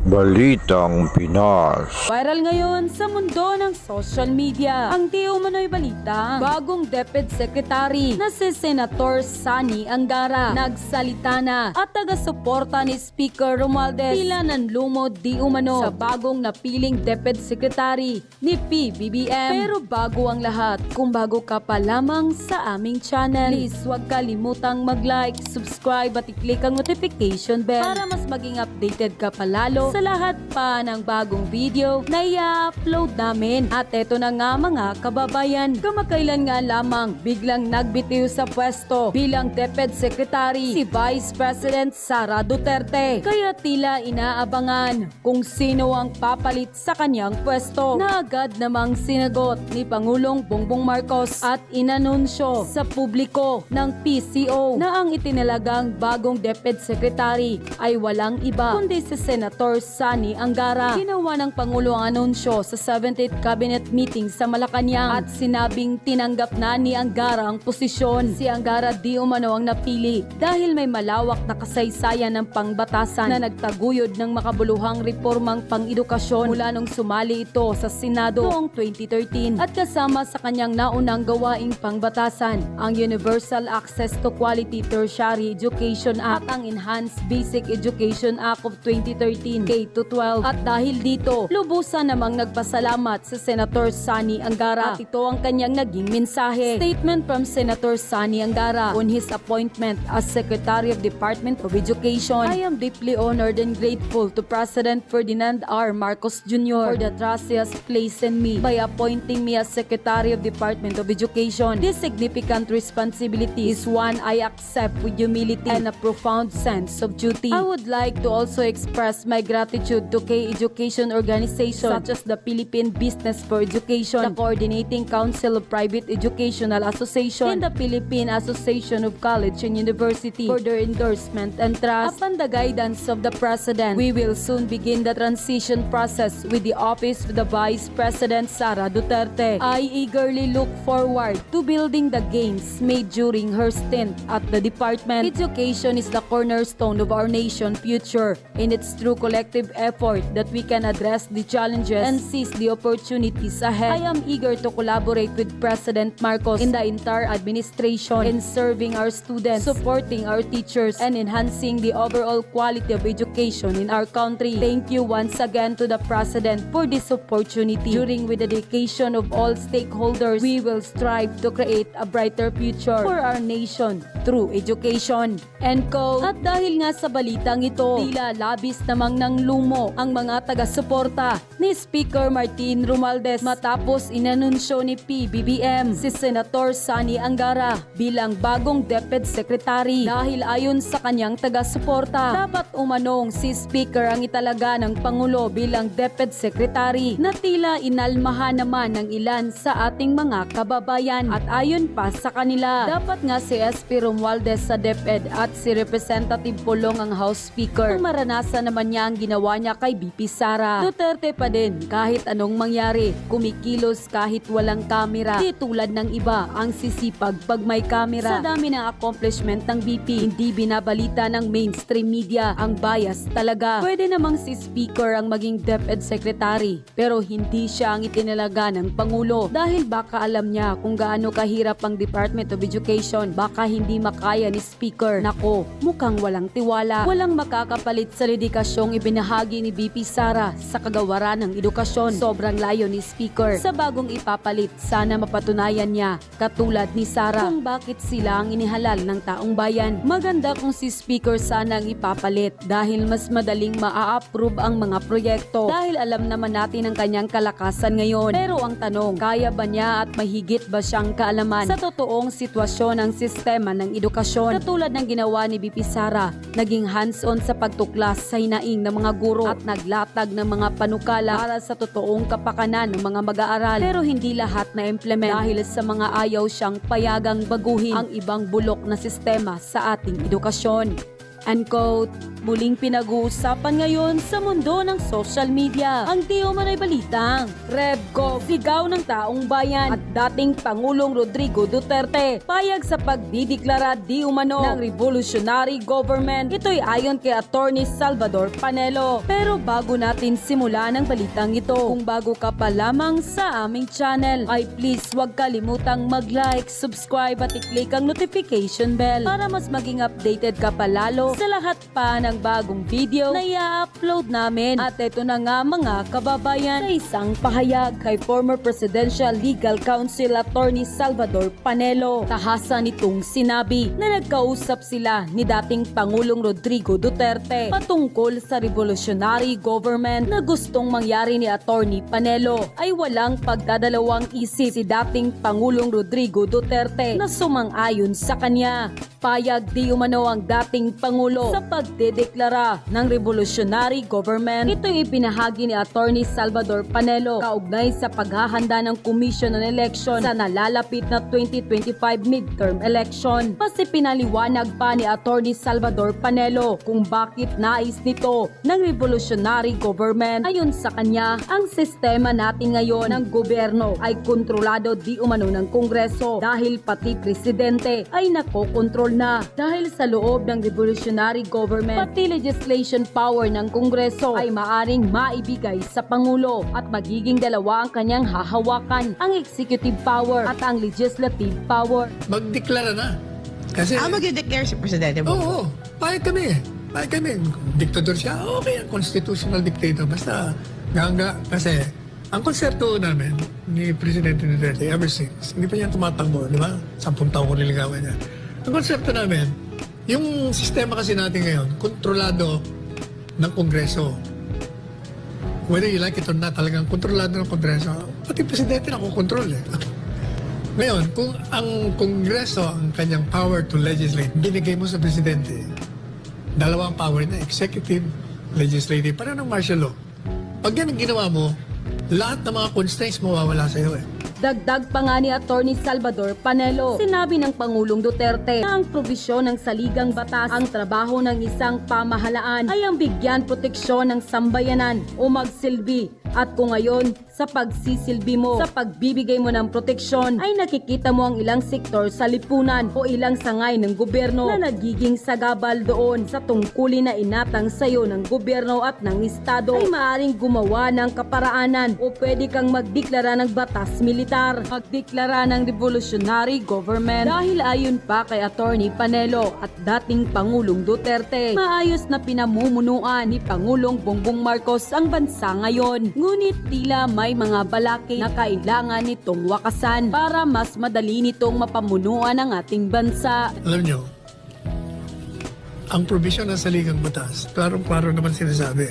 Balitang Pinas. Viral ngayon sa mundo ng social media ang di umano'y balita. Bagong DepEd Secretary na si Senator Sani Angara nagsalita na at taga-suporta ni Speaker Romualdez tila nanlumod di umano sa bagong napiling DepEd Secretary ni PBBM. Pero bago ang lahat, kung bago ka pa lamang sa aming channel, please huwag kalimutang mag-like, subscribe at i-click ang notification bell para mas maging updated ka palalo sa lahat pa ng bagong video na i-upload namin. At eto na nga mga kababayan, kamakailan nga lamang biglang nagbitiw sa pwesto bilang DepEd Secretary si Vice President Sara Duterte. Kaya tila inaabangan kung sino ang papalit sa kanyang pwesto, na agad namang sinagot ni Pangulong Bongbong Marcos at inanunsyo sa publiko ng PCO na ang itinalagang bagong DepEd Secretary ay walang iba kundi si Senator Sani Angara. Ginawa ng Pangulo ang anunsyo sa 70th Cabinet Meeting sa Malacanang at sinabing tinanggap na ni Angara ang posisyon. Si Angara di umano ang napili dahil may malawak na kasaysayan ng pangbatasan na nagtaguyod ng makabuluhang reformang pang-edukasyon mula nung sumali ito sa Senado noong 2013 at kasama sa kanyang naunang gawaing pangbatasan ang Universal Access to Quality Tertiary Education Act, ang Enhanced Basic Education Act of 2013 K-12. At dahil dito, lubusan namang nagpasalamat sa Senator Sani Angara at ito ang kanyang naging mensahe. Statement from Senator Sani Angara on his appointment as Secretary of Department of Education. I am deeply honored and grateful to President Ferdinand R. Marcos Jr. for the trust he has placed in me by appointing me as Secretary of Department of Education. This significant responsibility is one I accept with humility and a profound sense of duty. I would like to also express my gratitude to K-education organizations such as the Philippine Business for Education, the Coordinating Council of Private Educational Association, and the Philippine Association of College and University for their endorsement and trust. Upon the guidance of the President, we will soon begin the transition process with the Office of the Vice President Sara Duterte. I eagerly look forward to building the gains made during her stint at the department. Education is the cornerstone of our nation's future, and it's through collective effort that we can address the challenges and seize the opportunities ahead. I am eager to collaborate with President Marcos in the entire administration in serving our students, supporting our teachers, and enhancing the overall quality of education in our country. Thank you once again to the President for this opportunity. During with the dedication of all stakeholders, we will strive to create a brighter future for our nation through education. End quote. At dahil nga sa balitang ito, tila labis namang nang lumo ang mga taga-suporta ni Speaker Martin Romualdez matapos inanunsyo ni PBBM si Senator Sani Angara bilang bagong DepEd Secretary. Dahil ayon sa kanyang taga-suporta, dapat umanong si Speaker ang italaga ng Pangulo bilang DepEd Secretary, na tila inalmahan naman ng ilan sa ating mga kababayan. At ayon pa sa kanila, dapat nga si SP Romualdez sa DepEd at si Representative Pulong ang House Speaker. Kung maranasan naman niya ang ginawa niya kay BP Sara, Duterte pa din kahit anong mangyari, kumikilos kahit walang kamera. Di tulad ng iba ang sisipag pag may kamera. Sa dami ng accomplishment ng BP, hindi binabalita ng mainstream media. Ang bias talaga. Pwede namang si Speaker ang maging DepEd Secretary, pero hindi siya ang itinalaga ng Pangulo dahil baka alam niya kung gaano kahirap ang Department of Education. Baka hindi makaya ni Speaker. Nako, mukhang walang tiwala. Walang makakapalit sa dedikasyong ibinahagi ni BP Sara sa kagawaran ng edukasyon. Sobrang layo ni Speaker sa bagong ipapalit. Sana mapatunayan niya, katulad ni Sara, kung bakit sila ang inihalal ng taong bayan. Maganda kung si Speaker sana ang ipapalit dahil mas madaling maa-approve ang mga proyekto dahil alam naman natin ang kanyang kalakasan ngayon. Pero ang tanong, kaya ba niya at mahigit ba siyang kaalaman sa totoong sitwasyon ng sistema ng edukasyon? Katulad ng ginawa ni BP Sara, naging hands-on sa pagtuklas sa hinaing ng mga guro at naglatag ng mga panukala para sa totoong kapakanan ng mga mag-aaral. Pero hindi lahat na implement dahil sa mga ayaw siyang payagang baguhin ang ibang bulok na sistema sa ating edukasyon. Unquote. muling pinag-uusapan ngayon sa mundo ng social media ang di umano'y balitang RevGov, sigaw ng taong bayan at dating Pangulong Rodrigo Duterte payag sa pagdideklara di umano ng revolutionary government. Ito'y ayon kay Attorney Salvador Panelo. Pero bago natin simulan ang balitang ito, kung bago ka pa lamang sa aming channel ay please huwag kalimutang mag-like, subscribe at i-click ang notification bell para mas maging updated ka pa lalo sa lahat pa ng bagong video na i-upload namin. At ito na nga mga kababayan, sa isang pahayag kay former Presidential Legal Counsel Attorney Salvador Panelo, tahasan nitong sinabi na nagkausap sila ni dating Pangulong Rodrigo Duterte patungkol sa revolutionary government na gustong mangyari ni Attorney Panelo ay walang pagdadalawang isip si dating Pangulong Rodrigo Duterte na sumang-ayon sa kanya. Payag di umano ang dating Pangulo sa pagdedeklara ng revolutionary government. Ito'y ipinahagi ni Attorney Salvador Panelo kaugnay sa paghahanda ng Commission on Election sa nalalapit na 2025 midterm election. Mas ipinaliwanag pa ni Attorney Salvador Panelo kung bakit nais nito ng revolutionary government. Ayon sa kanya, ang sistema natin ngayon ng gobyerno ay kontrolado di umano ng Kongreso dahil pati presidente ay nakokontrol na. Dahil sa loob ng revolutionary government, pati legislation power ng Kongreso ay maaring maibigay sa Pangulo at magiging dalawa ang kanyang hahawakan, ang executive power at ang legislative power. Magdeklara na. Kasi, mag-declare si Presidente mo? oo, pahit kami. Pahit kami. Diktador siya, okay, constitutional dictator. Basta, kasi, ang konsepto namin ni Presidente Duterte ever since, hindi pa niya tumatakbo, di ba? 10 taon ko niligawan niya. Ang konsepto namin, yung sistema kasi natin ngayon, kontrolado ng Kongreso. Whether you like it or not, talagang kontrolado ng Kongreso. Pati Presidente nakukontrol eh. Ngayon, kung ang Kongreso, ang kanyang power to legislate, binigay mo sa Presidente, dalawang power na, executive, legislative, para ng martial law. Pag yan ang ginawa mo, lahat ng mga constraints mawawala sa iyo eh. Dagdag pa nga ni Attorney Salvador Panelo, sinabi ng Pangulong Duterte na ang probisyon ng saligang batas, ang trabaho ng isang pamahalaan ay ang bigyan proteksyon ng sambayanan o magsilbi. At kung ngayon, sa pagsisilbi mo, sa pagbibigay mo ng proteksyon, ay nakikita mo ang ilang sektor sa lipunan o ilang sangay ng gobyerno na nagiging sagabal doon sa tungkulin na inatang sayo ng gobyerno at ng estado, ay maaaring gumawa ng kaparaanan o pwede kang magdeklara ng batas militar, magdeklara ng revolutionary government. Dahil ayon pa kay Attorney Panelo at dating Pangulong Duterte, maayos na pinamumunuan ni Pangulong Bongbong Marcos ang bansa ngayon. Ngunit tila may mga balakid na kailangan nitong wakasan para mas madali nitong mapamunuan ang ating bansa. Alam nyo, ang provision ng saligang batas, klarong-klaro naman sinasabi.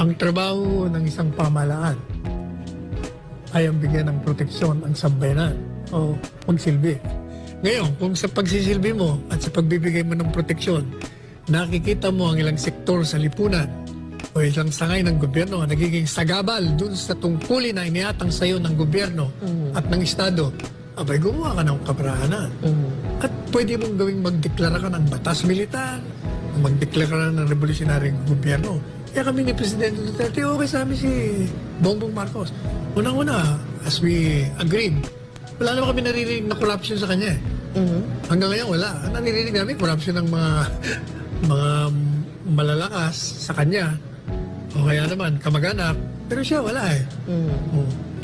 Ang trabaho ng isang pamahalaan ay ang bigyan ng proteksyon ang sambayanan o magsilbi. Ngayon, kung sa pagsisilbi mo at sa pagbibigay mo ng proteksyon, nakikita mo ang ilang sektor sa lipunan o isang sangay ng gobyerno na nagiging sagabal dun sa tungkulin na iniatang sayo ng gobyerno at ng Estado, abay gumawa ka ng kaparaanan. At pwede mong gawing magdeklara ka ng batas militar, magdeklara ka ng revolutionary gobyerno. Kaya kami ni Presidente Duterte, okay sa amin si Bongbong Marcos. Unang-una, as we agreed, wala naman kami naririnig na corruption sa kanya. Hanggang ngayon, wala. Ang naririnig namin, corruption ng mga malalakas sa kanya. O kaya naman, kamag-anak. Pero siya, wala eh.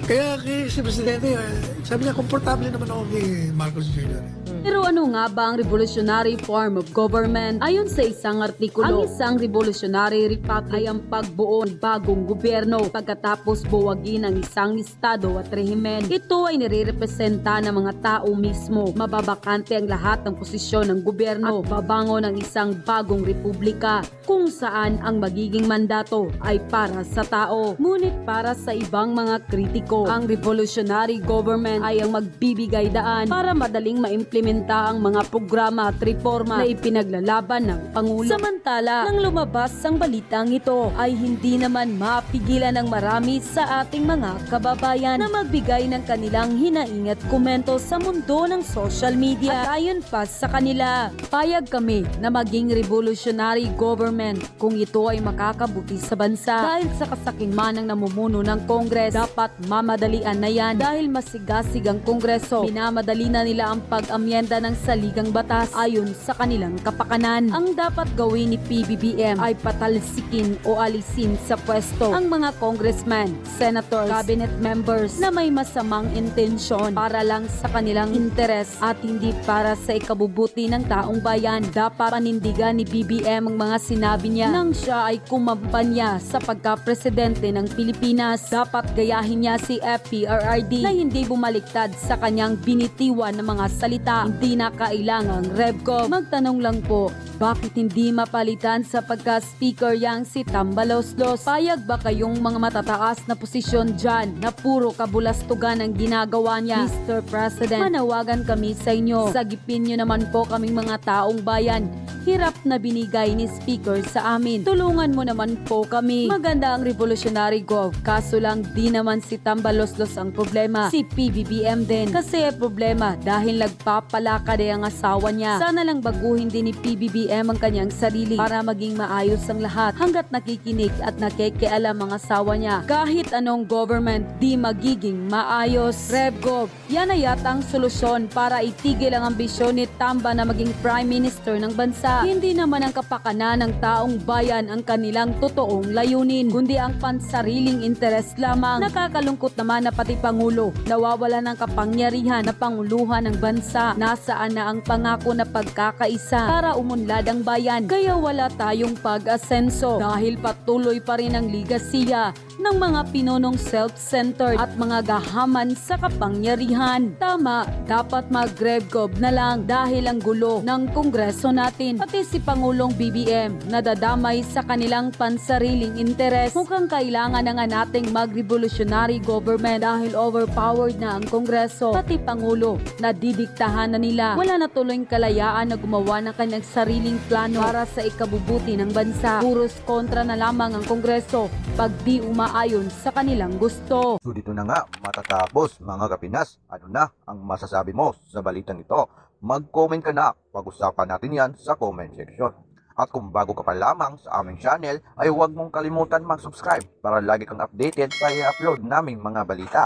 Kaya si Presidente, sabi niya, komportable naman ako kay Marcos Jr. Pero ano nga ba ang revolutionary form of government? Ayon sa isang artikulo, ang isang revolutionary republic ay ang pagbuo ng bagong gobyerno pagkatapos buwagin ang isang estado at rehimen. Ito ay nire-representa ng mga tao mismo. Mababakante ang lahat ng posisyon ng gobyerno at babango ng isang bagong republika kung saan ang magiging mandato ay para sa tao. Ngunit para sa ibang mga kritiko, ang revolutionary government government ay ang magbibigay daan para madaling maimplementa ang mga programa at reforma na ipinaglalaban ng Pangulo. Samantala, nang lumabas ang balitang ito ay hindi naman mapigilan ng marami sa ating mga kababayan na magbigay ng kanilang hinaing at komento sa mundo ng social media. At ayon pa sa kanila, payag kami na maging revolutionary government kung ito ay makakabuti sa bansa. Dahil sa kasakiman ng namumuno ng Kongres, dapat mamadalian na yan dahil masigasig ang Kongreso. Minamadali na nila ang pag-amyenda ng saligang batas ayon sa kanilang kapakanan. Ang dapat gawin ni PBBM ay patalsikin o alisin sa pwesto ang mga congressman, senators, cabinet members na may masamang intensyon para lang sa kanilang interes at hindi para sa ikabubuti ng taong bayan. Dapat panindigan ni BBM ang mga sinabi niya nang siya ay kumampanya sa pagka-presidente ng Pilipinas. Dapat gayahin niya si FPRRD na hindi bumaliktad sa kanyang binitiwan ng mga salita. Hindi na kailangang RevGov. Magtanong lang po, bakit hindi mapalitan sa pagka-speaker yang si Tambaloslos? Payag ba kayong mga matataas na posisyon dyan na puro kabulastugan ang ginagawa niya? Mr. President, manawagan kami sa inyo. Sagipin niyo naman po kaming mga taong bayan. Hirap na binigay ni Speaker sa amin. Tulungan mo naman po kami. Maganda ang revolutionary gov. Kaso lang di naman si Tambaloslos ang problema. Si PBBM din. Kasi problema dahil nagpapalakad ay ang asawa niya. Sana lang baguhin din ni PBBM ang kanyang sarili para maging maayos ang lahat. Hanggat nakikinig at nakikialam ang asawa niya, kahit anong government di magiging maayos. RevGov, yan ay yata ang solusyon para itigil ang ambisyon ni Tamba na maging Prime Minister ng bansa. Hindi naman ang kapakanan ng taong bayan ang kanilang totoong layunin, kundi ang pansariling interes lamang. Nakakalungkot naman na pati Pangulo nawawala ng kapangyarihan na panguluhan ng bansa. Nasaan na ang pangako na pagkakaisa para umunlad ang bayan? Kaya wala tayong pag-asenso dahil patuloy pa rin ang ligasiya ng mga pinunong self-centered at mga gahaman sa kapangyarihan. Tama, dapat mag-RevGov na lang dahil ang gulo ng Kongreso natin. Pati si Pangulong BBM nadadamay sa kanilang pansariling interes. Mukhang kailangan na nga nating mag-revolutionary government dahil overpowered na ang Kongreso. Pati Pangulo, nadidiktahan na nila. Wala na tuloy kalayaan na gumawa ng kanyang sariling plano para sa ikabubuti ng bansa. Puros kontra na lamang ang Kongreso pag di umaayon sa kanilang gusto. So dito na nga matatapos mga kapinas. Ano na ang masasabi mo sa balitang ito? Mag-comment ka na. Pag-usapan natin yan sa comment section. At kung bago ka pa lamang sa aming channel ay huwag mong kalimutan mag-subscribe para lagi kang updated sa i-upload naming mga balita.